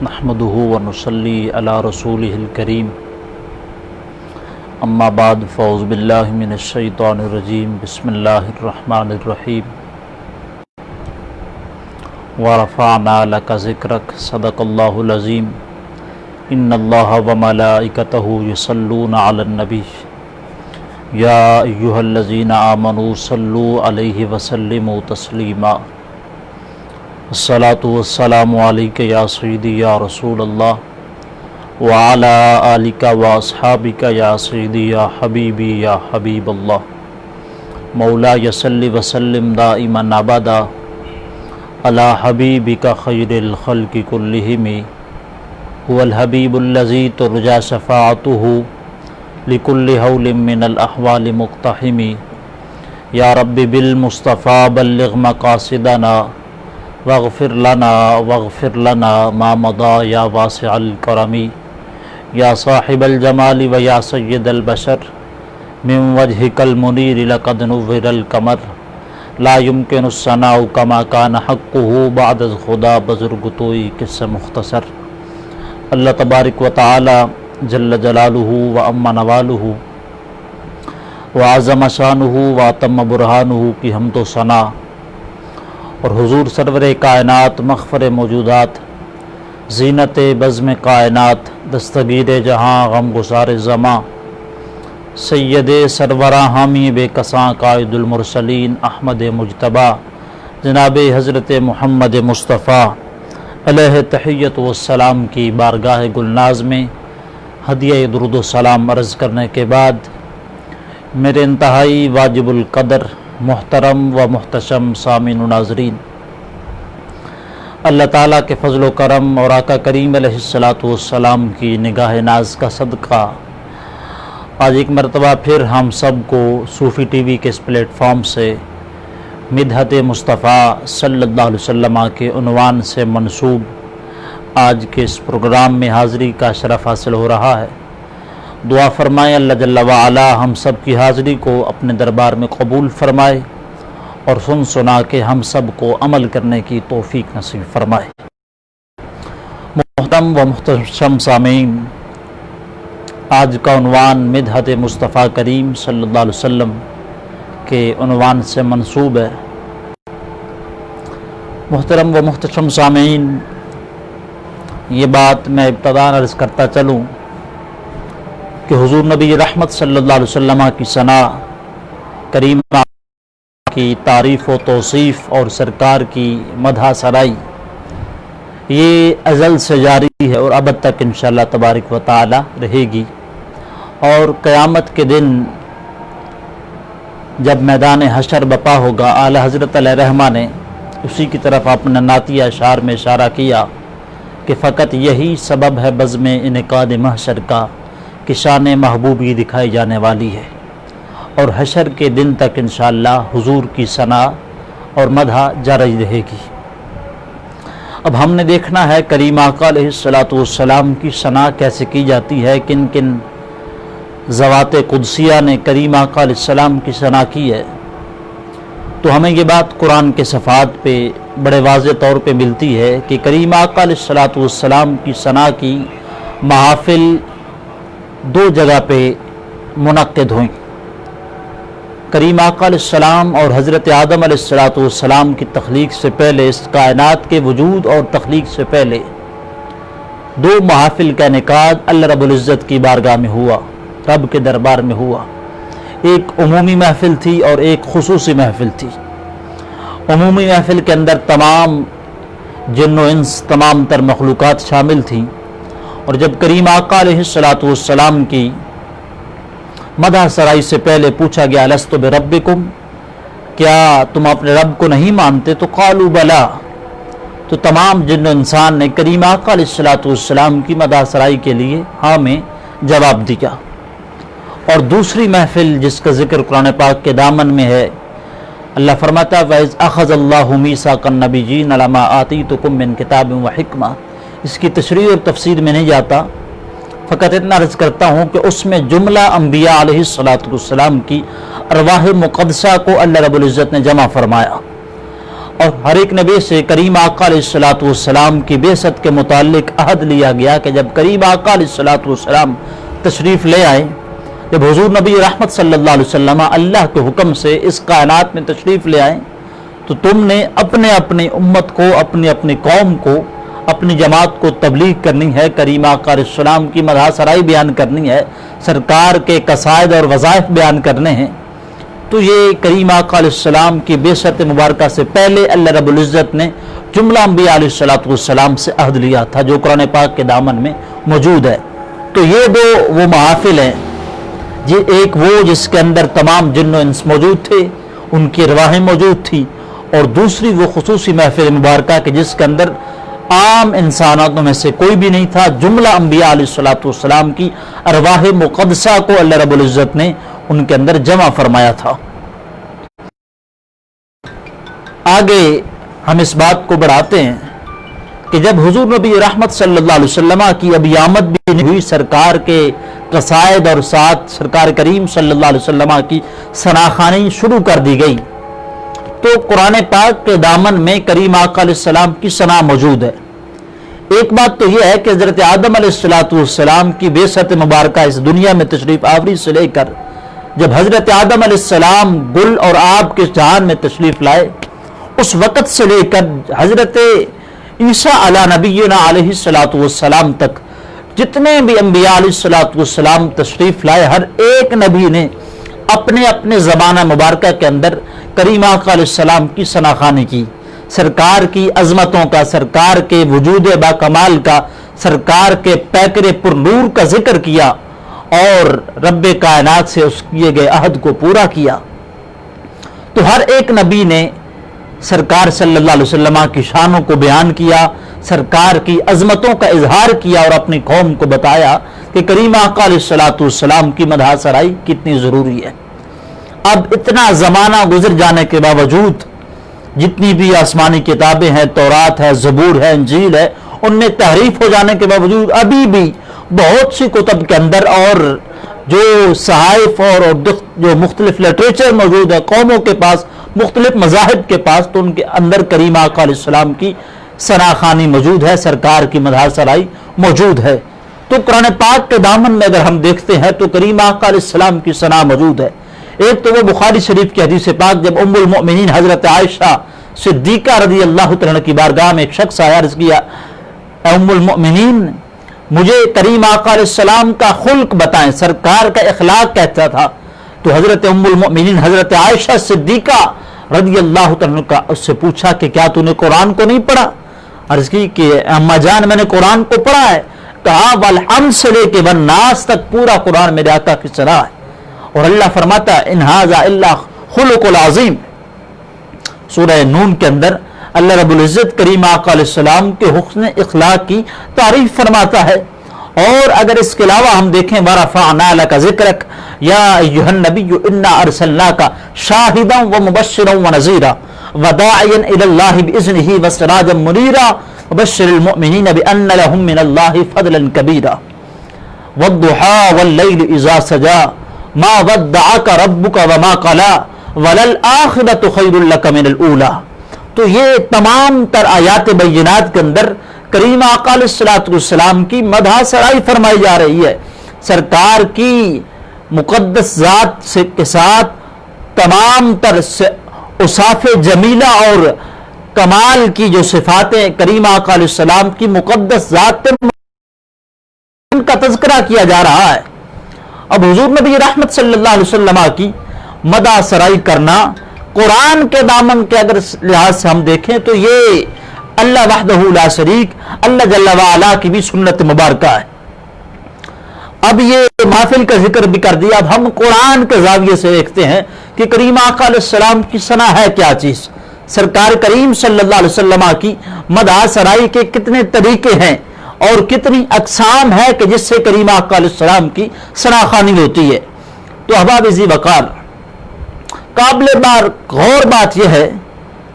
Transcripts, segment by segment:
نحمده ونصلي على رسوله الكريم اما بعد فاعوذ بالله من الشیطان الرجیم بسم اللہ الرحمن الرحیم ورفعنا لك ذکرک صدق اللہ العظیم ان اللہ وملائکتہ یصلون علی النبی یا ایہا الذین آمنوا صلوا علیہ وسلموا تسلیما الصلاۃ والسلام علیک یا سیدی یا رسول اللہ وعلی آلک واصحابک یا سیدی یا حبیبی یا حبیب اللہ مولاي صل وسلم دائما ابدا علی حبیبک خیر الخلق کلہم هو الحبیب الذی ترجى شفاعته لكل حول من الاحوال مقتحم یا رب بالمصطفى بلغ مقاصدنا واغفر لنا ما مضى یا واسع الکرم یا صاحب الجمال و یا سید البشر من وجهك المنیر لقد نور القمر لا يمكن الثناء كما كان حقه بعد خدا بزرگ توئی قصہ مختصر۔ اللہ تبارک و تعالی جل جلالہ و اما نوالہ و عظم شانہ و اتم برہانہ کی حمد و ثنا اور حضور سرور کائنات مغفر موجودات زینت بزم کائنات دستگیر جہاں غم گسار زماں سید سرورہ حامی بے کساں قائد المرسلین احمد مجتبیٰ جناب حضرت محمد مصطفیٰ علیہ تحیت والسلام کی بارگاہ گلناز میں ہدیہ درود و سلام عرض کرنے کے بعد میرے انتہائی واجب القدر محترم و محتشم سامعین و ناظرین، اللہ تعالیٰ کے فضل و کرم اور آقا کریم علیہ السلام کی نگاہ ناز کا صدقہ آج ایک مرتبہ پھر ہم سب کو صوفی ٹی وی کے اس پلیٹ فارم سے مدحت مصطفیٰ صلی اللہ علیہ وسلم کے عنوان سے منسوب آج کے اس پروگرام میں حاضری کا شرف حاصل ہو رہا ہے۔ دعا فرمائے اللہ جل وعلا ہم سب کی حاضری کو اپنے دربار میں قبول فرمائے اور سن سنا کے ہم سب کو عمل کرنے کی توفیق نصیب فرمائے۔ محترم و محتشم سامعین، آج کا عنوان مدحت مصطفیٰ کریم صلی اللہ علیہ وسلم کے عنوان سے منسوب ہے۔ محترم و محتشم سامعین، یہ بات میں ابتداءً عرض کرتا چلوں کہ حضور نبی رحمت صلی اللہ علیہ وسلم کی ثنا کریمہ کی تعریف و توصیف اور سرکار کی مدح سرائی یہ ازل سے جاری ہے اور ابد تک انشاءاللہ تبارک و تعالی رہے گی، اور قیامت کے دن جب میدان حشر بپا ہوگا، اعلیٰ حضرت علیہ رحمہ نے اسی کی طرف اپنا نعتیہ اشعار میں اشارہ کیا کہ فقط یہی سبب ہے بزم انعقاد محشر کا کہ شان محبوبی دکھائی جانے والی ہے، اور حشر کے دن تک انشاءاللہ حضور کی ثنا اور مدح جاری رہے گی۔ اب ہم نے دیکھنا ہے کریم آقا علیہ السلام کی ثنا کیسے کی جاتی ہے، کن کن ذوات قدسیہ نے کریم آقا علیہ السلام کی ثنا کی ہے، تو ہمیں یہ بات قرآن کے صفحات پہ بڑے واضح طور پہ ملتی ہے کہ کریم آقا علیہ السلام کی ثنا کی محافل دو جگہ پہ منعقد ہوئیں۔ کریم آقا علیہ السلام اور حضرت آدم علیہ السلام کی تخلیق سے پہلے، اس کائنات کے وجود اور تخلیق سے پہلے دو محافل کا انعقاد اللہ رب العزت کی بارگاہ میں ہوا، رب کے دربار میں ہوا۔ ایک عمومی محفل تھی اور ایک خصوصی محفل تھی۔ عمومی محفل کے اندر تمام جن و انس، تمام تر مخلوقات شامل تھیں، اور جب کریم آقا علیہ السلام کی مدح سرائی سے پہلے پوچھا گیا الست بربکم، کیا تم اپنے رب کو نہیں مانتے؟ تو قالوا بلا، تو تمام جن و انسان نے کریم آقا علیہ السلام کی مدح سرائی کے لیے ہاں میں جواب دیا۔ اور دوسری محفل جس کا ذکر قرآن پاک کے دامن میں ہے، اللہ فرماتا ہے وَإِذْ أَخَذَ اللَّهُ مِيثَاقَ النَّبِيِّينَ لَمَا آتَيْتُكُم مِّن کِتَابٍ وَحِکْمَةٍ۔ اس کی تشریح اور تفسیر میں نہیں جاتا، فقط اتنا عرض کرتا ہوں کہ اس میں جملہ انبیاء علیہ السلام کی ارواح مقدسہ کو اللہ رب العزت نے جمع فرمایا، اور ہر ایک نبی سے کریم آقا علیہ الصلوۃ والسلام کی بعثت کے متعلق عہد لیا گیا کہ جب کریم آقا علیہ الصلوۃ والسلام تشریف لے آئے، جب حضور نبی رحمت صلی اللہ علیہ وسلم اللہ کے حکم سے اس کائنات میں تشریف لے آئے، تو تم نے اپنے اپنی امت کو، اپنی اپنی قوم کو، اپنی جماعت کو تبلیغ کرنی ہے، کریم آقا علیہ السلام کی مدح سرائی بیان کرنی ہے، سرکار کے قصائد اور وظائف بیان کرنے ہیں۔ تو یہ کریم آقا علیہ السلام کی بعثت مبارکہ سے پہلے اللہ رب العزت نے جملہ انبیاء علیہ الصلوۃ والسلام سے عہد لیا تھا، جو قرآن پاک کے دامن میں موجود ہے۔ تو یہ دو وہ محافل ہیں، ایک وہ جس کے اندر تمام جن و انس موجود تھے، ان کی ارواحیں موجود تھی، اور دوسری وہ خصوصی محفل مبارکہ کہ جس کے اندر عام انساناتوں میں سے کوئی بھی نہیں تھا، جملہ انبیاء علیہ الصلوۃ والسلام کی ارواح مقدسہ کو اللہ رب العزت نے ان کے اندر جمع فرمایا تھا۔ آگے ہم اس بات کو بڑھاتے ہیں کہ جب حضور نبی رحمت صلی اللہ علیہ وسلم کی ابھی آمد بھی نہیں ہوئی، سرکار کے قصائد اور ساتھ سرکار کریم صلی اللہ علیہ وسلم کی ثناخوانی شروع کر دی گئی، تو قرآن پاک کے دامن میں کریم آقا علیہ السلام کی ثنا موجود ہے۔ ایک بات تو یہ ہے کہ حضرت آدم علیہ السلام کی بعثت مبارکہ اس دنیا میں تشریف آوری سے لے کر جب حضرت آدم علیہ السلام گل اور آب کے جہان میں تشریف لائے، اس وقت سے لے کر حضرت عیسیٰ علی نبینا علیہ السلام تک جتنے بھی انبیاء علیہ السلام تشریف لائے، ہر ایک نبی نے اپنے اپنے زمانہ مبارکہ کے اندر کریم آقا علیہ السلام کی ثناخوانی کی، سرکار کی عظمتوں کا، سرکار کے وجود با کمال کا، سرکار کے پیکر پر نور کا ذکر کیا، اور رب کائنات سے اس کیے گئے عہد کو پورا کیا۔ تو ہر ایک نبی نے سرکار صلی اللہ علیہ وسلم کی شانوں کو بیان کیا، سرکار کی عظمتوں کا اظہار کیا، اور اپنی قوم کو بتایا کہ کریم آقا علیہ السلام کی مدح سرائی کتنی ضروری ہے۔ اب اتنا زمانہ گزر جانے کے باوجود جتنی بھی آسمانی کتابیں ہیں، تورات ہے، زبور ہے، انجیل ہے، ان میں تحریف ہو جانے کے باوجود ابھی بھی بہت سی کتب کے اندر اور جو صحائف اور جو مختلف لٹریچر موجود ہے قوموں کے پاس، مختلف مذاہب کے پاس، تو ان کے اندر کریم آقا علیہ السلام کی ثناخوانی موجود ہے، سرکار کی مدح سرائی موجود ہے۔ تو قرآن پاک کے دامن میں اگر ہم دیکھتے ہیں تو کریم آقا علیہ السلام کی ثنا موجود ہے۔ ایک تو وہ بخاری شریف کی حدیث پاک جب ام المؤمنین حضرت عائشہ صدیقہ رضی اللہ تعالیٰ کی بارگاہ میں ایک شخص آیا، عرض کیا، اے ام المؤمنین، مجھے کریم آقا علیہ السلام کا خلق بتائیں، سرکار کا اخلاق کہتا تھا۔ تو حضرت ام المؤمنین حضرت عائشہ صدیقہ رضی اللہ تعالیٰ کا اس سے پوچھا کہ کیا تو نے قرآن کو نہیں پڑھا؟ عرض کی کہ اما جان میں نے قرآن کو پڑھا ہے۔ کہا والحمد سے لے کے والناس تک پورا قرآن میرے آقا کی ثنا ہے، اور اللہ فرماتا ہے ان ھذا الا خلق العظیم۔ سورہ نون کے اندر اللہ رب العزت کریم آقا علیہ السلام کے حسن اخلاق کی تعریف فرماتا ہے۔ اور اگر اس کے علاوہ ہم دیکھیں وَرَفَعْنَا لَكَ ذِكْرَكَ يَا أَيُّهَا النَّبِيُّ إِنَّا أَرْسَلْنَاكَ شَاهِدًا وَمُبَشِّرًا وَنَذِيرًا وَدَاعِيًا إِلَى اللَّهِ بِإِذْنِهِ وَسِرَاجًا مُنِيرًا وَبَشِّرِ الْمُؤْمِنِينَ بِأَنَّ لَهُم مِّنَ اللَّهِ فَضْلًا كَبِيرًا وَالضُّحَىٰ وَاللَّيْلِ إِذَا سَجَىٰ مَا وَدَّعَكَ رَبُّكَ وَمَا قَلَىٰ وَلَلْآخِرَةُ خَيْرٌ لَّكَ مِنَ الْأُولَىٰ۔ تو یہ تمام تر آیات بینات کے اندر کریم آقا علیہ السلام کی مدح سرائی فرمائی جا رہی ہے، سرکار کی مقدس ذات کے ساتھ تمام تر اوصاف جمیلہ اور کمال کی جو صفاتیں کریم آقا علیہ السلام کی مقدس ذات ان کا تذکرہ کیا جا رہا ہے۔ اب حضور نبی رحمت صلی اللہ علیہ وسلم کی مدح سرائی کرنا قرآن کے دامن کے اگر لحاظ سے ہم دیکھیں تو یہ اللہ وحدہ لا شریک اللہ جل وعلا کی بھی سنت مبارکہ ہے۔ اب یہ محفل کا ذکر بھی کر دیا، اب ہم قرآن کے زاویے سے دیکھتے ہیں کہ کریم آقا علیہ السلام کی ثنا ہے کیا چیز، سرکار کریم صلی اللہ علیہ وسلم کی مدح سرائی کے کتنے طریقے ہیں اور کتنی اقسام ہے کہ جس سے کریم آقا علیہ السلام کی ثنا خوانی ہوتی ہے۔ تو احباب ذی وقار، قابل غور بات یہ ہے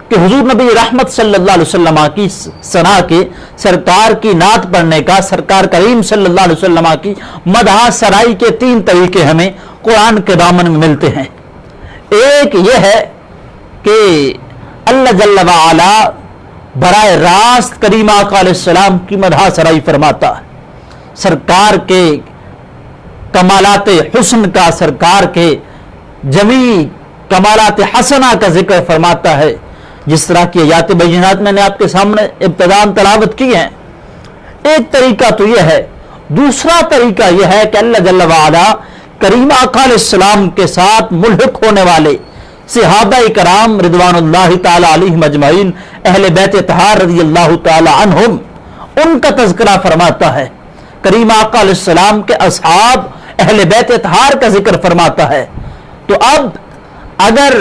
کہ حضور نبی رحمت صلی اللہ علیہ وسلم کی ثنا کے، سرکار کی نعت پڑھنے کا، سرکار کریم صلی اللہ علیہ وسلم کی مدح سرائی کے 3 طریقے ہمیں قرآن کے دامن میں ملتے ہیں۔ ایک یہ ہے کہ اللہ جل وعلا براہ راست کریم آقا علیہ السلام کی مدح سرائی فرماتا ہے، سرکار کے کمالات حسن کا، سرکار کے جمیع کمالات حسنہ کا ذکر فرماتا ہے، جس طرح کی آیات بینات میں نے آپ کے سامنے ابتداءً تلاوت کی ہیں۔ ایک طریقہ تو یہ ہے، دوسرا طریقہ یہ ہے کہ اللہ جل وعلا کریم آقا علیہ السلام کے ساتھ ملحق ہونے والے صحابہ کرام رضوان اللہ تعالی علیہم اجمعین، اہل بیت اطہار رضی اللہ تعالی عنہم، ان کا تذکرہ فرماتا ہے۔ کریم آقا علیہ السلام کے اصحاب اہل بیت اطہار کا ذکر فرماتا ہے۔ تو اب اگر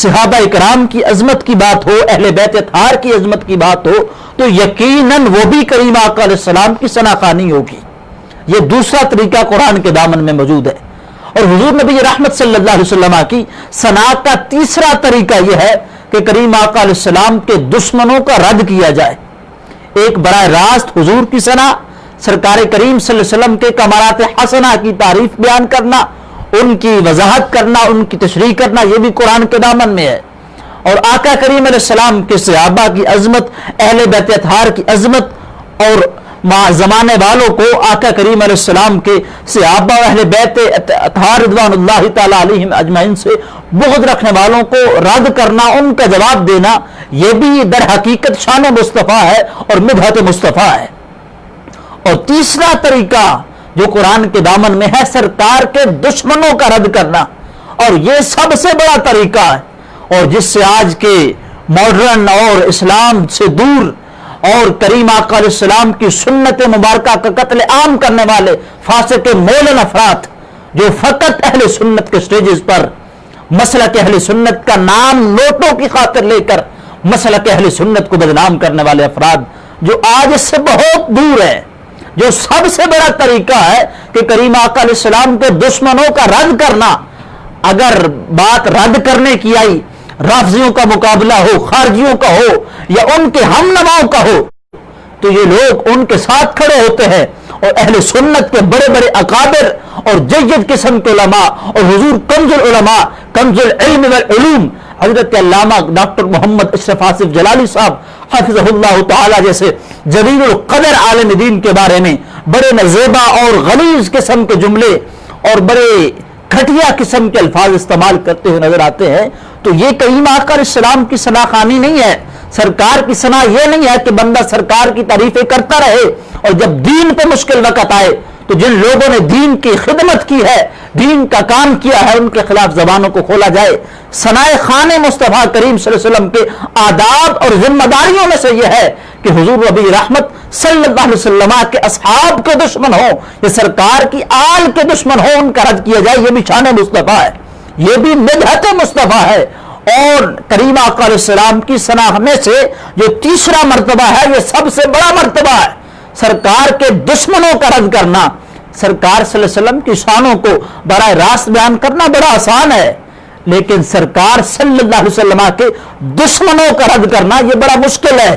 صحابہ کرام کی عظمت کی بات ہو، اہل بیت اطہار کی عظمت کی بات ہو، تو یقیناً وہ بھی کریم آقا علیہ السلام کی ثناخوانی ہوگی۔ یہ دوسرا طریقہ قرآن کے دامن میں موجود ہے۔ اور حضور نبی رحمت صلی اللہ علیہ وسلم کی ثنا کا تیسرا طریقہ یہ ہے کہ کریم آقا علیہ السلام کے دشمنوں کا رد کیا جائے۔ ایک براہ راست حضور کی ثنا، سرکار کریم صلی اللہ علیہ وسلم کے کمالات حسنہ کی تعریف بیان کرنا، ان کی وضاحت کرنا، ان کی تشریح کرنا، یہ بھی قرآن کے دامن میں ہے۔ اور آقا کریم علیہ السلام کے صحابہ کی عظمت، اہل بیت اطہار کی عظمت اور زمانے والوں کو آقا کریم علیہ السلام کے صحابہ و اہل بیت اطہار رضوان اللہ تعالی علیہم اجمعین سے بغض رکھنے والوں کو رد کرنا، ان کا جواب دینا، یہ بھی در حقیقت شان مصطفیٰ ہے اور مدحت مصطفیٰ ہے۔ اور تیسرا طریقہ جو قرآن کے دامن میں ہے، سرکار کے دشمنوں کا رد کرنا، اور یہ سب سے بڑا طریقہ ہے، اور جس سے آج کے ماڈرن اور اسلام سے دور اور کریم آقا علیہ السلام کی سنت مبارکہ کا قتل عام کرنے والے فاسق مولن افراد، جو فقط اہل سنت کے سٹیجز پر مسلک اہل سنت کا نام نوٹوں کی خاطر لے کر مسلک اہل سنت کو بدنام کرنے والے افراد، جو آج اس سے بہت دور ہے، جو سب سے بڑا طریقہ ہے کہ کریم آقا علیہ السلام کے دشمنوں کا رد کرنا۔ اگر بات رد کرنے کی آئی، رافضیوں کا مقابلہ ہو، خارجیوں کا ہو یا ان کے ہم نواؤں کا ہو، تو یہ لوگ ان کے ساتھ کھڑے ہوتے ہیں، اور اہل سنت کے بڑے بڑے اکابر اور جید قسم کے علماء اور حضور کنز العلماء، کنز العلم والعلوم، حضرت علامہ ڈاکٹر محمد اشرف آصف جلالی صاحب حفظہ اللہ تعالی جیسے جلیل القدر عالم دین کے بارے میں بڑے نزیبا اور غلیظ قسم کے جملے اور بڑے گھٹیا قسم کے الفاظ استعمال کرتے ہوئے نظر آتے ہیں۔ تو یہ کریم آقا علیہ السلام کی ثناخوانی نہیں ہے، سرکار کی ثنا یہ نہیں ہے کہ بندہ سرکار کی تعریفیں کرتا رہے، اور جب دین پہ مشکل وقت آئے تو جن لوگوں نے دین کی خدمت کی ہے، دین کا کام کیا ہے، ان کے خلاف زبانوں کو کھولا جائے۔ ثنائے خوان مصطفیٰ کریم صلی اللہ علیہ وسلم کے آداب اور ذمہ داریوں میں سے یہ ہے کہ حضور نبی رحمت صلی اللہ علیہ وسلم کے اصحاب کے دشمن ہوں یا سرکار کی آل کے دشمن ہوں، ان کا رد کیا جائے۔ یہ بھی شان مصطفیٰ ہے، یہ بھی مدحت مصطفیٰ ہے۔ اور کریم آقا علیہ السلام کی ثنا میں سے جو تیسرا مرتبہ ہے، یہ سب سے بڑا مرتبہ ہے، سرکار کے دشمنوں کا رد کرنا۔ سرکار صلی اللہ علیہ وسلم کی شانوں کو براہ راست بیان کرنا بڑا آسان ہے، لیکن سرکار صلی اللہ علیہ وسلم کے دشمنوں کا رد کرنا یہ بڑا مشکل ہے۔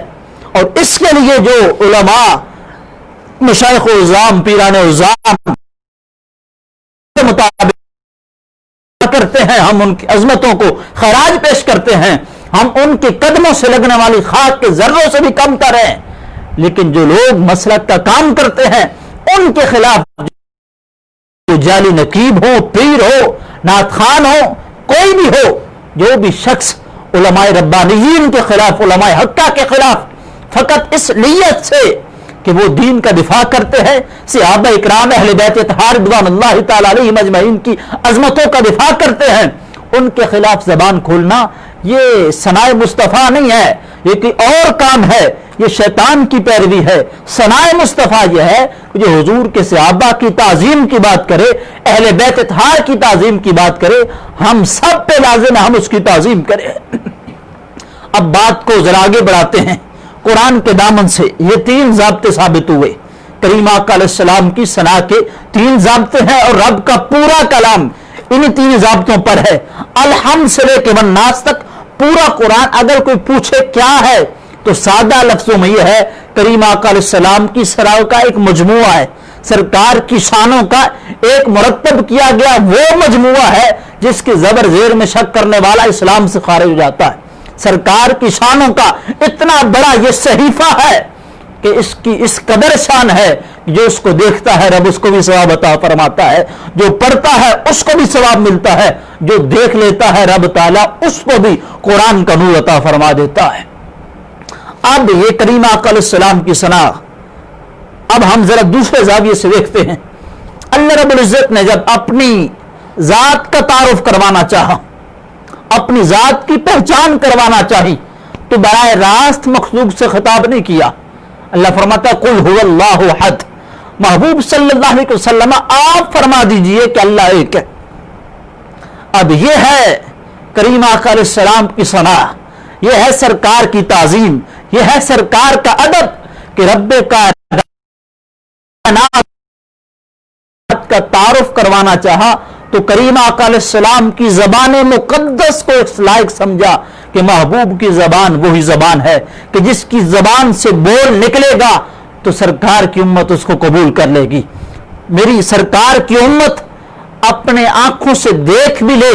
اور اس کے لیے جو علماء، مشائخ و عظام، پیران عظام کے مطابق کرتے ہیں، ہم ان کی عظمتوں کو خراج پیش کرتے ہیں، ہم ان کے قدموں سے لگنے والی خاک کے ذروں سے بھی کم تر ہیں، لیکن جو لوگ مسلک کا کام کرتے ہیں ان کے خلاف، جو جعلی نقیب ہو، پیر ہو، نعت خوان ہو، کوئی بھی ہو، جو بھی شخص علماء ربانیین کے خلاف، علماء حقہ کے خلاف فقط اس نیت سے کہ وہ دین کا دفاع کرتے ہیں، صحابہ اکرام اہل بیت اطہار رضوان اللہ تعالی علیہم اجمعین کی عظمتوں کا دفاع کرتے ہیں، ان کے خلاف زبان کھولنا یہ ثنائے مصطفیٰ نہیں ہے، یہ کوئی اور کام ہے، یہ شیطان کی پیروی ہے۔ ثنائے مصطفیٰ یہ ہے کہ جو حضور کے صحابہ کی تعظیم کی بات کرے، اہل بیت اطہار کی تعظیم کی بات کرے، ہم سب پہ لازم ہے ہم اس کی تعظیم کریں۔ اب بات کو ذرا آگے بڑھاتے ہیں۔ قرآن کے دامن سے یہ تین ضابطے ثابت ہوئے، کریم آقا علیہ السلام کی ثنا کے تین ضابطے ہیں، اور رب کا پورا کلام ان تین ضابطوں پر ہے۔ الحمد سے لے کے والناس تک پورا قرآن اگر کوئی پوچھے کیا ہے تو سادہ لفظوں میں یہ ہے، کریم آقا علیہ السلام کی ثنا کا ایک مجموعہ ہے، سرکار کی شانوں کا ایک مرتب کیا گیا وہ مجموعہ ہے جس کے زبر زیر میں شک کرنے والا اسلام سے خارج ہو جاتا ہے۔ سرکار کی شانوں کا اتنا بڑا یہ صحیفہ ہے کہ اس کی اس قدر شان ہے، جو اس کو دیکھتا ہے رب اس کو بھی ثواب عطا فرماتا ہے، جو پڑھتا ہے اس کو بھی ثواب ملتا ہے، جو دیکھ لیتا ہے رب تعالیٰ اس کو بھی قرآن کا نور عطا فرما دیتا ہے۔ اب یہ کریم آقا علیہ السلام کی ثنا اب ہم ذرا دوسرے زاویے سے دیکھتے ہیں۔ اللہ رب العزت نے جب اپنی ذات کا تعارف کروانا چاہا، اپنی ذات کی پہچان کروانا چاہی، تو براہ راست مخلوق سے خطاب نہیں کیا۔ اللہ فرماتا ہے قل هو اللہ احد، محبوب صلی اللہ علیہ وسلم آپ فرما دیجئے کہ اللہ ایک ہے۔ اب یہ ہے کریم آقا علیہ السلام کی ثنا، یہ ہے سرکار کی تعظیم، یہ ہے سرکار کا ادب کہ رب کائنات کا تعارف کروانا چاہا تو کریم آقا علیہ السلام کی زبان مقدس کو اس لائق سمجھا کہ محبوب کی زبان وہی زبان ہے کہ جس کی زبان سے بول نکلے گا تو سرکار کی امت اس کو قبول کر لے گی۔ میری سرکار کی امت اپنے آنکھوں سے دیکھ بھی لے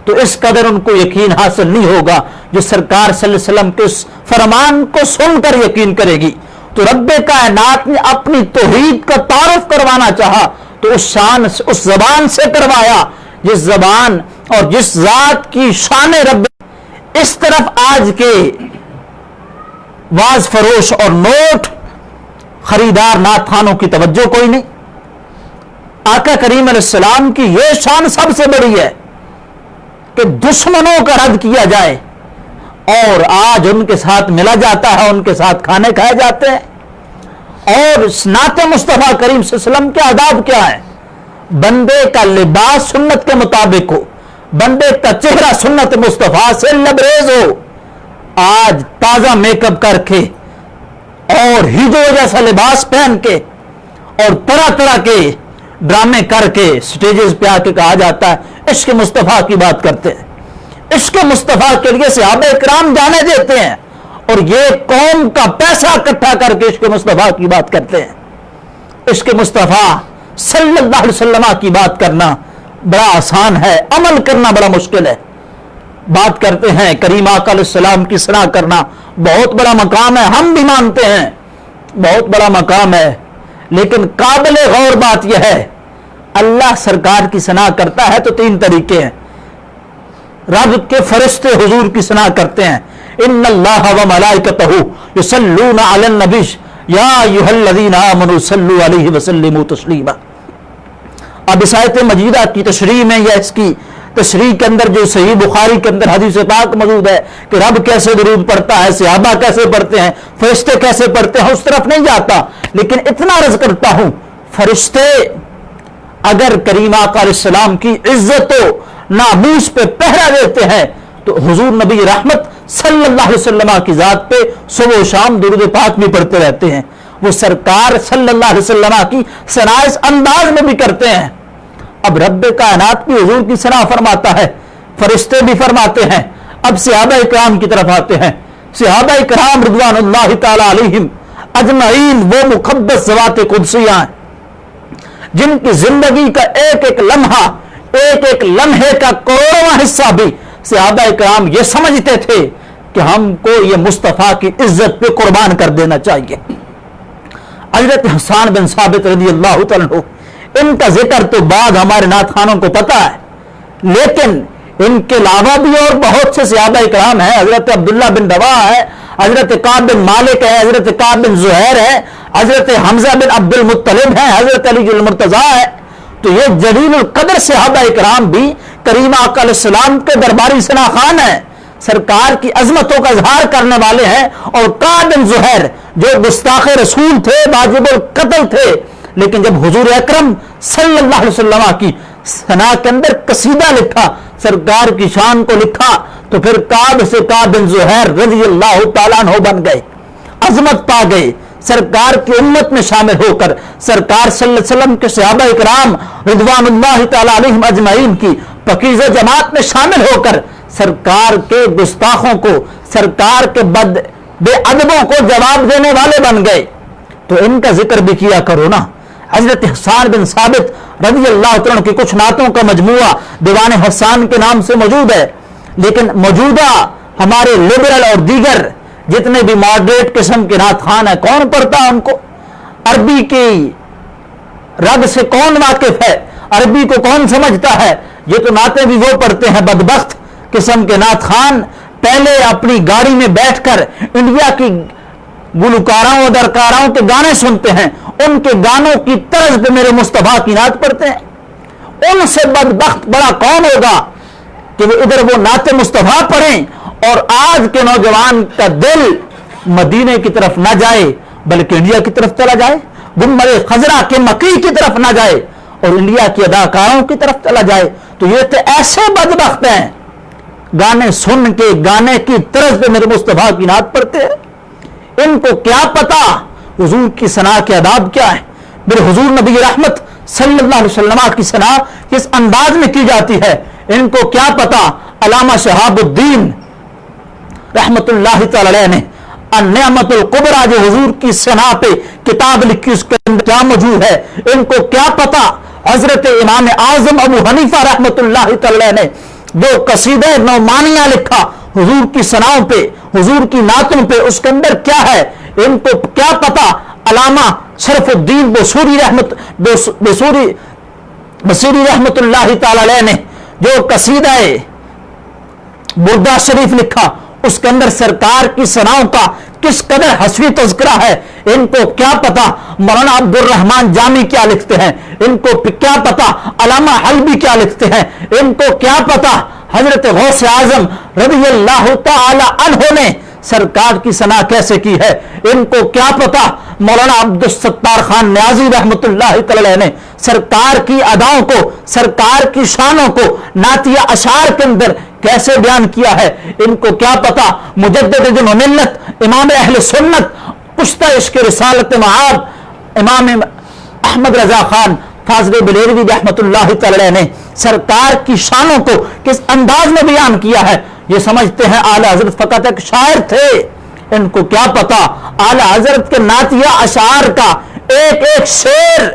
تو اس قدر ان کو یقین حاصل نہیں ہوگا جو سرکار صلی اللہ علیہ وسلم کے اس فرمان کو سن کر یقین کرے گی۔ تو رب کائنات نے اپنی توحید کا تعارف کروانا چاہا تو اس زبان سے کروایا جس زبان اور جس ذات کی شان رب۔ اس طرف آج کے واز فروش اور نوٹ خریدار نعت خوانوں کی توجہ کوئی نہیں۔ آقا کریم علیہ السلام کی یہ شان سب سے بڑی ہے کہ دشمنوں کا رد کیا جائے، اور آج ان کے ساتھ ملا جاتا ہے، ان کے ساتھ کھانے کھائے جاتے ہیں۔ اور نعت مصطفیٰ کریم صلی اللہ علیہ وسلم کے آداب کیا ہے؟ بندے کا لباس سنت کے مطابق ہو، بندے کا چہرہ سنت مصطفیٰ سے لبریز ہو۔ آج تازہ میک اپ کر کے اور ہیرو جیسا لباس پہن کے اور طرح طرح کے ڈرامے کر کے سٹیجز پہ آ کے کہا جاتا ہے عشق مصطفیٰ کی بات کرتے ہیں، عشق مصطفیٰ کے لیے صحابہ کرام جانے دیتے ہیں، اور یہ قوم کا پیسہ اکٹھا کر کے عشق مصطفیٰ کی بات کرتے ہیں۔ عشق مصطفیٰ صلی اللہ علیہ وسلم کی بات کرنا بڑا آسان ہے، عمل کرنا بڑا مشکل ہے۔ بات کرتے ہیں کریم آقا علیہ السلام کی ثنا کرنا بہت بڑا مقام ہے، ہم بھی مانتے ہیں بہت بڑا مقام ہے، لیکن قابل غور بات یہ ہے اللہ سرکار کی ثنا کرتا ہے تو تین طریقے ہیں۔ رب کے فرشتے حضور کی ثنا کرتے ہیں، ان اللہ و ملائکتہ یصلون علی النبی یا ایھا الذین آمنوا صلوا علیہ وسلموا تسلیما۔ اب اس آیت مجیدہ کی تشریح میں یا اس کی تشریح کے اندر جو صحیح بخاری کے اندر حدیث پاک موجود ہے کہ رب کیسے درود پڑھتا ہے، صحابہ کیسے پڑھتے ہیں، فرشتے کیسے پڑھتے ہیں، اس طرف نہیں جاتا، لیکن اتنا عرض کرتا ہوں فرشتے اگر کریم آقا علیہ السلام کی عزت و ناموس پہ پہرا دیتے ہیں تو حضور نبی رحمت صلی اللہ علیہ وسلم کی ذات پہ صبح و شام درود پاک بھی پڑھتے رہتے ہیں، وہ سرکار صلی اللہ علیہ وسلم کی ثنا اس انداز میں بھی کرتے ہیں۔ اب رب کائنات بھی حضور کی ثنا فرماتا ہے، فرشتے بھی فرماتے ہیں۔ اب صحابہ کرام کی طرف آتے ہیں۔ صحابہ کرام رضوان اللہ تعالی علیہم اجمعین وہ مقدس ذوات قدسیہ ہیں جن کی زندگی کا ایک ایک لمحہ، ایک ایک لمحے کا کروڑواں حصہ بھی صحابہ کرام یہ سمجھتے تھے کہ ہم کو یہ مصطفیٰ کی عزت پہ قربان کر دینا چاہیے۔ حضرت حسان بن ثابت رضی اللہ تعالیٰ عنہ، ان کا ذکر تو بعد ہمارے نعت خوانوں کو پتا ہے، لیکن ان کے علاوہ بھی اور بہت سے صحابہ کرام ہیں۔ حضرت عبداللہ بن رواحہ ہے، حضرت کعب بن مالک ہے، حضرت کعب بن زہیر ہے، حضرت حمزہ بن عبد المطلب ہے، حضرت علی المرتضیٰ ہے۔ تو یہ جلیل القدر صحابہ کرام بھی کریم آقا علیہ السلام کے درباری ثنا خوان ہیں، سرکار کی عظمتوں کا اظہار کرنے والے ہیں۔ اور کعب بن زہیر جو گستاخ رسول تھے، واجب القتل تھے، لیکن جب حضور اکرم صلی اللہ علیہ وسلم کی ثنا کے اندر قصیدہ لکھا، سرکار کی شان کو لکھا، تو پھر کعب سے کعب بن زہیر رضی اللہ تعالیٰ عنہ بن گئے، عظمت پا گئے۔ سرکار کی امت میں شامل ہو کر سرکار صلی اللہ علیہ وسلم کے صحابہ کرام رضوان اللہ تعالیٰ علیہم اجمعین کی پاکیزہ جماعت میں شامل ہو کر سرکار کے گستاخوں کو، سرکار کے بے ادبوں کو جواب دینے والے بن گئے۔ تو ان کا ذکر بھی کیا کرو نا۔ حضرت حسان بن ثابت رضی اللہ تعالیٰ کی کچھ نعتوں کا مجموعہ دیوان حسان کے نام سے موجود ہے، لیکن موجودہ ہمارے لبرل اور دیگر جتنے بھی ماڈریٹ قسم کے نعت خوان ہیں، کون پڑھتا ہے ان کو؟ عربی کی رگ سے کون واقف ہے؟ عربی کو کون سمجھتا ہے؟ یہ تو نعتیں بھی وہ پڑھتے ہیں بدبخت قسم کے نعت خوان، پہلے اپنی گاڑی میں بیٹھ کر انڈیا کی گلوکاراؤں اور اداکاراؤں کے گانے سنتے ہیں، ان کے گانوں کی طرز پہ میرے مصطفیٰ کی نعت پڑھتے ہیں۔ ان سے بدبخت بڑا کون ہوگا کہ وہ ادھر وہ نعت مصطفیٰ پڑھیں اور آج کے نوجوان کا دل مدینے کی طرف نہ جائے بلکہ انڈیا کی طرف چلا جائے، گنبد خضرا کے مکی کی طرف نہ جائے اور انڈیا کی اداکاروں کی طرف چلا جائے۔ تو یہ تو ایسے بدبخت ہیں، گانے سن کے گانے کی طرز پہ میرے مصطفیٰ کی نعت پڑھتے ہیں۔ ان کو کیا پتا حضور کی ثنا کے آداب کیا ہے؟ میرے حضور نبی رحمت صلی اللہ علیہ وسلم کی ثنا کس انداز میں کی جاتی ہے؟ ان کو کیا پتا علامہ شہاب الدین رحمت اللہ تعالی علیہ نے النعمت القبریٰ جو حضور کی ثنا پہ کتاب لکھی اس کے اندر کیا موجود ہے؟ ان کو کیا پتا حضرت امام اعظم ابو حنیفہ رحمت اللہ تعالی علیہ نے جو قصیدہ نعمانیہ لکھا حضور کی ثناؤں پہ، حضور کی نعتوں پہ، اس کے اندر کیا ہے؟ ان کو کیا پتا علامہ شرف الدین بصیری رحمت اللہ تعالی علیہ نے جو قصیدہ بردہ شریف لکھا اس کے اندر سرکار کی ثناؤں کا کس قدر حسبی تذکرہ ہے؟ ان کو کیا پتا مولانا عبد الرحمن جامی کیا لکھتے ہیں؟ ان کو کیا پتا علامہ حلبی کیا لکھتے ہیں؟ ان کو کیا پتا حضرت غوث اعظم رضی اللہ تعالی عنہ نے سرکار کی ثنا کیسے کی ہے؟ ان کو کیا پتا مولانا عبد الستار خان نیازی رحمت اللہ تعالی نے سرکار کی اداؤں کو، سرکار کی شانوں کو نعتیہ اشعار کے اندر کیسے بیان کیا ہے؟ ان کو کیا پتا مجدد دین و ملت امام اہل سنت پشتہ عشق رسالت معاد امام احمد رضا خان فاضل بلیلوی رحمت اللہ تعالی نے سرکار کی شانوں کو کس انداز میں بیان کیا ہے؟ یہ سمجھتے ہیں اعلی حضرت فقط ایک شاعر تھے، ان کو کیا پتا اعلی حضرت کے نعتیہ اشعار کا ایک ایک شعر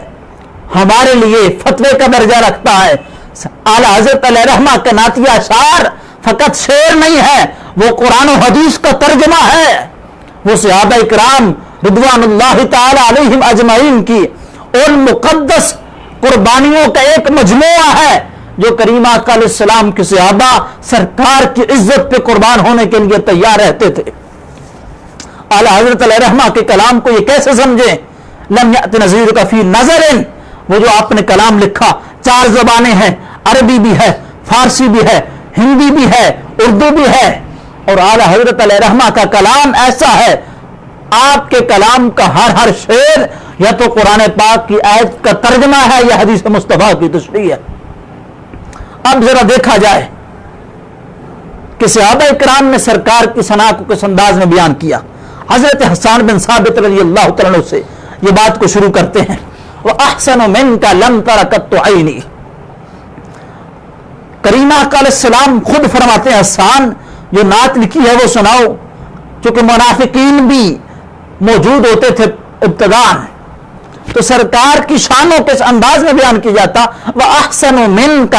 ہمارے لیے فتوے کا درجہ رکھتا ہے۔ اعلی حضرت علیہ رحمہ کے نعتیہ اشعار فقط شعر نہیں ہے، وہ قرآن و حدیث کا ترجمہ ہے، وہ صحابہ اکرام رضوان اللہ تعالی علیہم اجمعین کی ان مقدس قربانیوں کا ایک مجموعہ ہے جو کریم آقا علیہ السلام کے صحابہ سرکار کی عزت پہ قربان ہونے کے لیے تیار رہتے تھے۔ اعلیٰ حضرت علیہ رحمہ کے کلام کو یہ کیسے سمجھیں؟ لم یأت نظیر کا فی نظر، وہ جو آپ نے کلام لکھا 4 زبانیں ہیں، عربی بھی ہے، فارسی بھی ہے، ہندی بھی ہے، اردو بھی ہے، اور اعلیٰ حضرت علیہ رحمہ کا کلام ایسا ہے آپ کے کلام کا ہر شعر یا تو قرآن پاک کی آیت کا ترجمہ ہے یا حدیث مصطفیٰ کی تشریح ہے۔ اب ذرا دیکھا جائے کہ صحابہ اکرام نے سرکار کی ثنا کو کس انداز میں بیان کیا۔ حضرت حسان بن ثابت رضی اللہ تعالیٰ عنہ سے یہ بات کو شروع کرتے ہیں، وَأَحْسَنُ مِنْكَ لَمْ تَرَ قَطُّ عَيْنِي۔ کریم آقا علیہ السلام خود فرماتے ہیں حسان جو نعت لکھی ہے وہ سناؤ، چونکہ منافقین بھی موجود ہوتے تھے ابتداء، تو سرکار کی شانوں کے انداز میں بیان کیا جاتا وَأَحْسَنُ مِنْكَ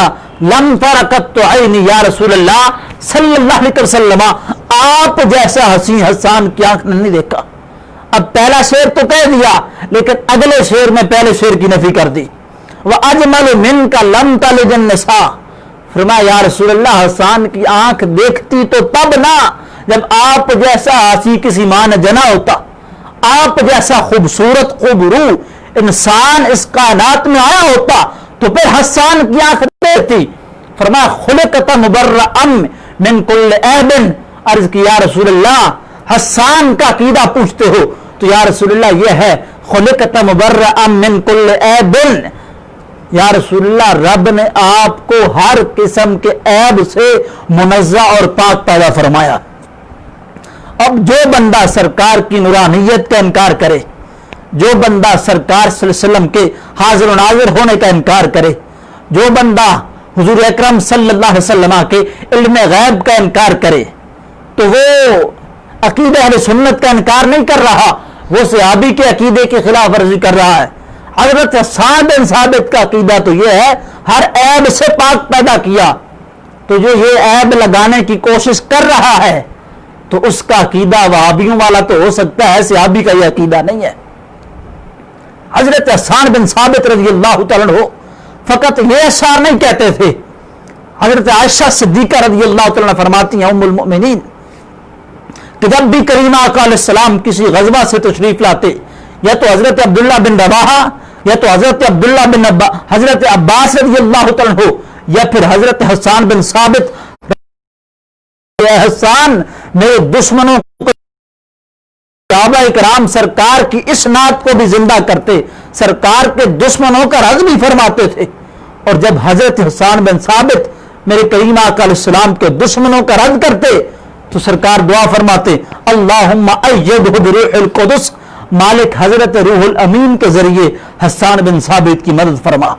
لَمْ تَرَ قَطُّ عَيْنِي، یا رسول اللہ صلی اللہ علیہ وسلم آپ جیسا حسین حسان کی آنکھ نے نہیں دیکھا۔ اب پہلا شعر تو کہہ دیا لیکن اگلے شعر میں پہلے شعر کی نفی کر دی۔ وَأَجْمَلُ مِنْكَ لَمْ تَلِدِ النِّسَاء، فرمایا یا رسول اللہ حسان کی آنکھ دیکھتی تو تب نہ جب آپ جیسا حسی کسی ماں نے جنا ہوتا، آپ جیسا خوبصورت خوبرو انسان اس کائنات میں آیا ہوتا تو پھر حسان کی آنکھ دیکھتی۔ فرمایا خلقت مبرأ من کل عیب، عرض کی یا رسول اللہ حسان کا عقیدہ پوچھتے ہو تو یا رسول اللہ یہ ہے خلقت مبرأ من کل عیب، یا رسول اللہ رب نے آپ کو ہر قسم کے عیب سے منزہ اور پاک پیدا فرمایا۔ اب جو بندہ سرکار کی نورانیت کا انکار کرے، جو بندہ سرکار صلی اللہ علیہ وسلم کے حاضر و ناظر ہونے کا انکار کرے، جو بندہ حضور اکرم صلی اللہ علیہ وسلم کے علم غیب کا انکار کرے تو وہ عقیدہ اہل سنت کا انکار نہیں کر رہا، وہ صحابی کے عقیدے کی خلاف ورزی کر رہا ہے۔ حضرت حسان بن ثابت کا عقیدہ تو یہ ہے ہر عیب سے پاک پیدا کیا، تو جو یہ عیب لگانے کی کوشش کر رہا ہے تو اس کا عقیدہ وہابیوں والا تو ہو سکتا ہے، صحابی کا یہ عقیدہ نہیں ہے۔ حضرت حسان بن ثابت رضی اللہ تعالیٰ عنہ فقط یہ اشعار نہیں کہتے تھے، حضرت عائشہ صدیقہ رضی اللہ تعالیٰ عنہ فرماتی ہیں ام المؤمنین کہ جب بھی کریم آقا علیہ السلام کسی غزوہ سے تشریف لاتے، یا تو حضرت عبداللہ بن رواحہ یا تو حضرت عبداللہ بن حضرت عباس رضی اللہ تعالیٰ عنہ یا پھر حضرت حسان بن ثابت، حسان میرے دشمنوں کو صحابہ اکرام سرکار کی اس نعت کو بھی زندہ کرتے، سرکار کے دشمنوں کا رد بھی فرماتے تھے۔ اور جب حضرت حسان بن ثابت میرے کریم آقا علیہ السلام کے دشمنوں کا رد کرتے تو سرکار دعا فرماتے اللہم ایدہ بروح القدس، مالک حضرت روح الامین کے ذریعے حسان بن ثابت کی مدد فرما۔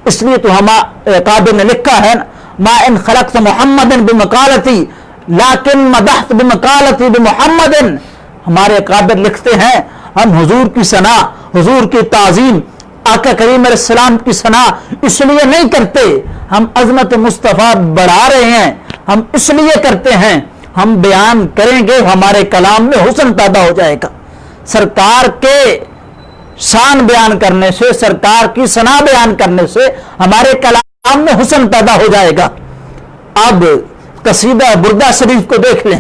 اس لیے تو ہمارے قابل نے لکھا ہے ما ان خلقت محمد بمقالتی لیکن مدحت بمقالتی بمحمد، ہمارے قابل لکھتے ہیں ہم حضور کی ثنا، حضور کی تعظیم، آقا کریم علیہ السلام کی ثنا اس لیے نہیں کرتے، ہم عظمت مصطفیٰ بڑھا رہے ہیں، ہم اس لیے کرتے ہیں ہم بیان کریں گے ہمارے کلام میں حسن پیدا ہو جائے گا، سرکار کے شان بیان کرنے سے، سرکار کی ثنا بیان کرنے سے ہمارے کلام میں حسن پیدا ہو جائے گا۔ اب قصیدہ بردہ شریف کو دیکھ لیں،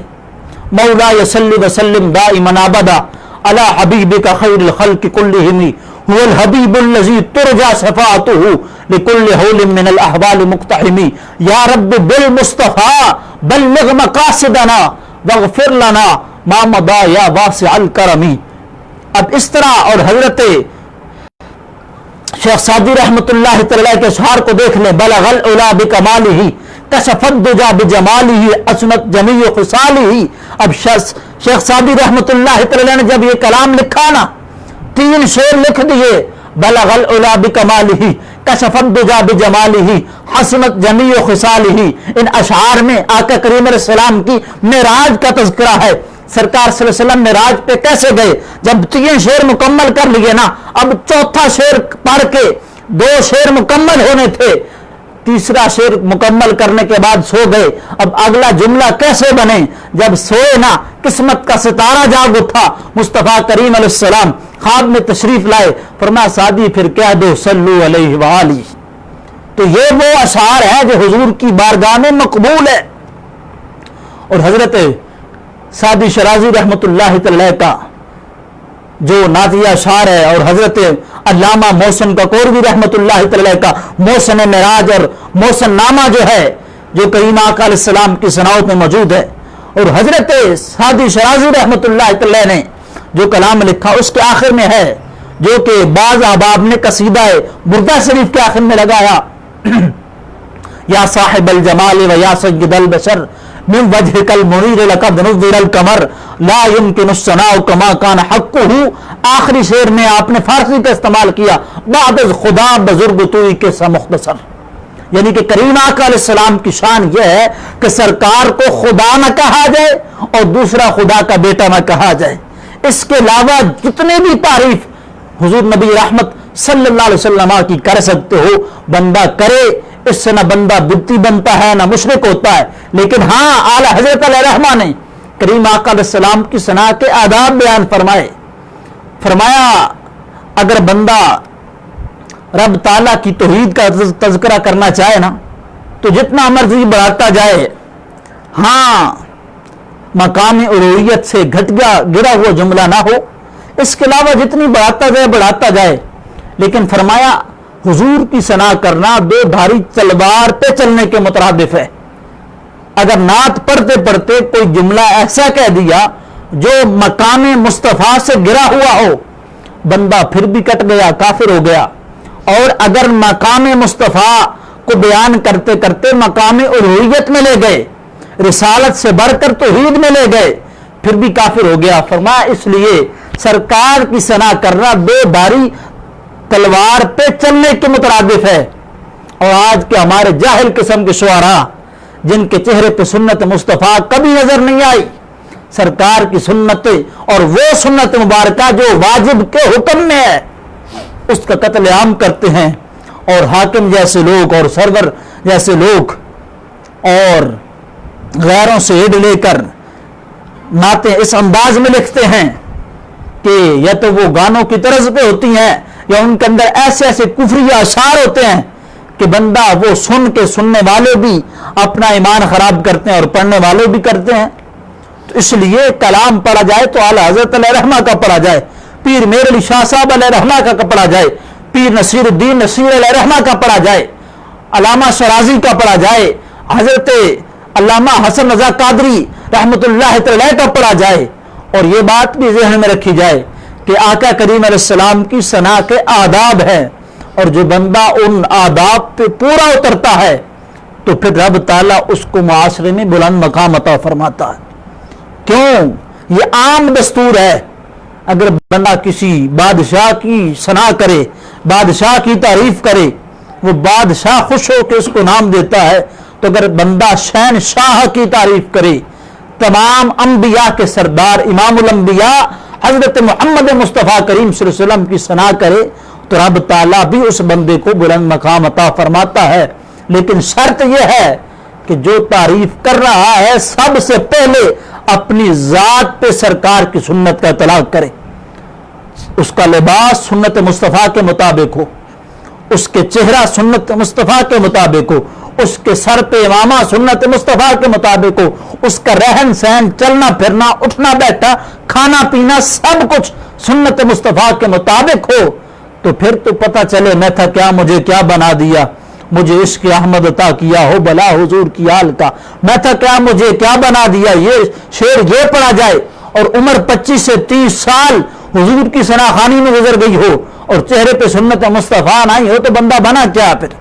مولا صلی وسلم دائما ابدا علی حبیبک خیر الخلق کلہم هو الحبیب الذی ترجى شفاعته لكل حول من الاحوال مقتحم یا رب بالمصطفى بلغ مقاصدنا واغفر لنا ما مضى یا واسع الکرم۔ اب اس طرح اور حضرت شیخ سعدی رحمۃ اللہ تعالی کے اشعار کو دیکھ لیں، بلغ العلا بکمالہ کشف الدجى بجمالہ عصمت جمیع خصالہ۔ اب شیخ سعدی رحمۃ اللہ تعالی نے جب یہ کلام لکھا نا، 3 شعر لکھ دیے، بلغ العلا بکمالہ کشف الدجى بجمالہ حسنت جمیع خصالہ۔ ان اشعار میں آقا کریم علیہ السلام کی معراج کا تذکرہ ہے، سرکار صلی اللہ علیہ وسلم معراج پہ کیسے گئے۔ جب 3 شعر مکمل کر لیے نا، اب 4تھا شعر پڑھ کے 2 شعر مکمل ہونے تھے، تیسرا شعر مکمل کرنے کے بعد سو گئے۔ اب اگلا جملہ کیسے بنے؟ جب سوئے نا قسمت کا ستارہ جاگ اٹھا، مصطفیٰ کریم علیہ السلام خواب میں تشریف لائے، فرمایا سعدی پھر کہہ دو صلو علیہ وآلہ۔ تو یہ وہ اشعار ہیں جو حضور کی بارگاہ میں مقبول ہے۔ اور حضرت سعدی شرازی رحمۃ اللہ تعالی کا جو نعتیہ اشعار ہے، اور حضرت علامہ محسن کاکوروی رحمۃ اللہ تعالی کا محسن معراج اور محسن نامہ جو ہے، جو کریم آقا علیہ السلام کی ثناؤں میں موجود ہے، اور حضرت سعدی شرازی رحمۃ اللہ تعالی نے جو کلام لکھا اس کے آخر میں ہے، جو کہ بعض احباب نے قصیدہ بردہ شریف کے آخر میں لگایا، یا صاحب الجمال و یا سید البشر من وجهك المنیر لقد نور القمر لا يمكن الثناء كما كان حقه۔ آخری شعر میں آپ نے فارسی کا استعمال کیا، بعد از خدا بزرگ توئی کے سا مختصر، یعنی کہ کریم آقا علیہ السلام کی شان یہ ہے کہ سرکار کو خدا نہ کہا جائے اور دوسرا خدا کا بیٹا نہ کہا جائے۔ اس کے علاوہ جتنے بھی تعریف حضور نبی رحمت صلی اللہ علیہ وسلم کی کر سکتے ہو بندہ کرے، اس سے نہ بندہ بدتی بنتا ہے نہ مشرک ہوتا ہے۔ لیکن ہاں اعلی حضرت علیہ رحمہ نے کریم آقا علیہ السلام کی ثنا کے آداب بیان فرمایا اگر بندہ رب تعالیٰ کی توحید کا تذکرہ کرنا چاہے نا تو جتنا مرضی بڑھاتا جائے، ہاں مقام الوہیت سے گرا ہوا جملہ نہ ہو، اس کے علاوہ جتنی بڑھاتا جائے، لیکن فرمایا حضور کی ثنا کرنا 2 دھاری تلوار پہ چلنے کے مترادف ہے۔ اگر نعت پڑھتے پڑھتے کوئی جملہ ایسا کہہ دیا جو مقام مصطفیٰ سے گرا ہوا ہو، بندہ پھر بھی کٹ گیا، کافر ہو گیا۔ اور اگر مقام مصطفیٰ کو بیان کرتے کرتے مقام الوہیت میں لے گئے، رسالت سے بڑھ کر توحید میں لے گئے، پھر بھی کافر ہو گیا۔ فرمایا اس لیے سرکار کی ثنا کرنا 2 دھاری تلوار پہ چلنے کے مترادف ہے۔ اور آج کے ہمارے جاہل قسم کے شعراء جن کے چہرے پہ سنت مصطفیٰ کبھی نظر نہیں آئی، سرکار کی سنت اور وہ سنت مبارکہ جو واجب کے حکم میں ہے، اس کا قتل عام کرتے ہیں، اور حاکم جیسے لوگ اور سرور جیسے لوگ اور غیروں سے ایڈ لے کر نعتیں اس انداز میں لکھتے ہیں کہ یا تو وہ گانوں کی طرز پہ ہوتی ہیں یا ان کے اندر ایسے ایسے کفری اشعار ہوتے ہیں کہ بندہ وہ سن کے سننے والے بھی اپنا ایمان خراب کرتے ہیں اور پڑھنے والے بھی کرتے ہیں. تو اس لیے کلام پڑھا جائے تو اعلیٰ حضرت علیہ رحمہ کا پڑھا جائے, پیر میر علی شاہ صاحب علیہ رحمہ کا پڑھا جائے, پیر نصیر الدین نصیر علیہ رحمہ کا پڑھا جائے, علامہ شرازی کا پڑھا جائے, حضرت علامہ حسن رضا قادری رحمۃ اللہ تعالی کا پڑھا جائے. اور یہ بات بھی ذہن میں رکھی جائے کہ آقا کریم علیہ السلام کی ثنا کے آداب ہیں, اور جو بندہ ان آداب پہ پورا اترتا ہے تو پھر رب تعالیٰ اس کو معاشرے میں بلند مقام عطا فرماتا ہے. کیوں؟ یہ عام دستور ہے. اگر بندہ کسی بادشاہ کی ثنا کرے, بادشاہ کی تعریف کرے, وہ بادشاہ خوش ہو کے اس کو نام دیتا ہے. تو اگر بندہ شہنشاہ کی تعریف کرے, تمام انبیاء کے سردار امام الانبیاء حضرت محمد مصطفیٰ کریم صلی اللہ علیہ وسلم کی ثنا کرے, تو رب تعالیٰ بھی اس بندے کو بلند مقام عطا فرماتا ہے. لیکن شرط یہ ہے کہ جو تعریف کر رہا ہے سب سے پہلے اپنی ذات پہ سرکار کی سنت کا اطلاق کرے, اس کا لباس سنت مصطفیٰ کے مطابق ہو, اس کے چہرہ سنت مصطفیٰ کے مطابق ہو, اس کے سر پہ امامہ سنت مصطفیٰ کے مطابق ہو, اس کا رہن سہن, چلنا پھرنا, اٹھنا بیٹھا, کھانا پینا سب کچھ سنت مصطفیٰ کے مطابق ہو. تو پھر تو پتہ چلے میں تھا کیا مجھے کیا بنا دیا, مجھے عشق احمد عطا کیا ہو بلا حضور کی آل کا, میں تھا کیا مجھے کیا بنا دیا. یہ شعر یہ پڑھا جائے اور عمر 25 سے 30 سال حضور کی ثنا خوانی میں گزر گئی ہو اور چہرے پہ سنت مصطفیٰ نہیں ہو, تو بندہ بنا کیا؟ پھر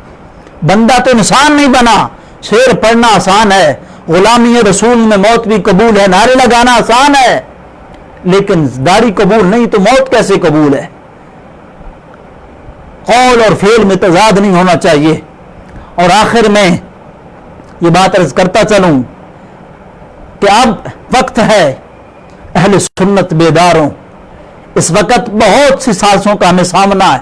بندہ تو انسان نہیں بنا. شعر پڑھنا آسان ہے, غلامی رسول میں موت بھی قبول ہے, نعرے لگانا آسان ہے, لیکن داڑھی قبول نہیں تو موت کیسے قبول ہے؟ قول اور فعل میں تضاد نہیں ہونا چاہیے. اور آخر میں یہ بات عرض کرتا چلوں کہ اب وقت ہے اہل سنت بیداروں. اس وقت بہت سی سازشوں کا ہمیں سامنا ہے.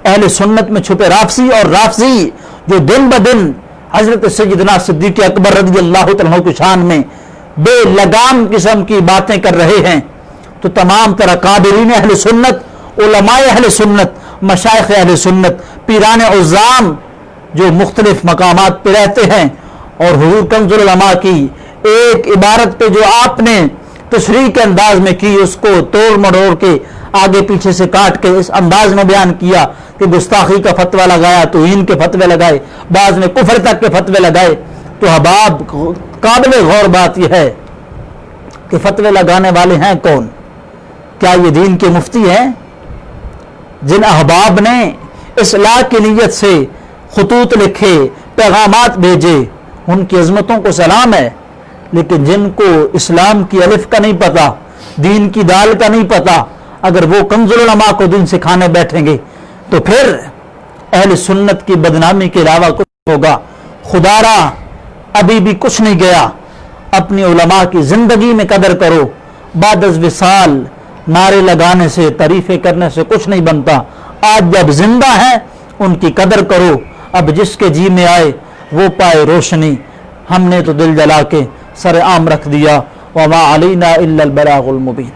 اہل سنت میں چھپے رافضی اور رافضی جو دن بدن حضرت سیدنا صدیق اکبر رضی اللہ تعالیٰ کی شان میں بے لگام قسم کی باتیں کر رہے ہیں, تو تمام طرح قادرین اہل سنت, علماء اہل سنت, مشائخ اہل سنت, پیران عظام جو مختلف مقامات پہ رہتے ہیں, اور حضور کنز العلماء کی ایک عبارت پہ جو آپ نے تشریح کے انداز میں کی, اس کو توڑ مڑوڑ کے آگے پیچھے سے کاٹ کے اس انداز میں بیان کیا کہ گستاخی کا فتویٰ لگایا, توہین کے فتوے لگائے, بعض نے کفر تک کے فتوے لگائے. تو احباب قابل غور بات یہ ہے کہ فتوے لگانے والے ہیں کون؟ کیا یہ دین کے مفتی ہیں؟ جن احباب نے اصلاح کی نیت سے خطوط لکھے, پیغامات بھیجے, ان کی عظمتوں کو سلام ہے. لیکن جن کو اسلام کی الف کا نہیں پتا, دین کی دال کا نہیں پتا, اگر وہ کنز العلماء کو دین سکھانے بیٹھیں گے تو پھر اہل سنت کی بدنامی کے علاوہ کچھ ہوگا. خدا را ابھی بھی کچھ نہیں گیا. اپنی علماء کی زندگی میں قدر کرو. بعد از وصال نعرے لگانے سے, تعریفیں کرنے سے کچھ نہیں بنتا. آج جب زندہ ہیں ان کی قدر کرو. اب جس کے جی میں آئے وہ پائے روشنی. ہم نے تو دل جلا کے سر عام رکھ دیا. وما علینا الا البلاغ المبین.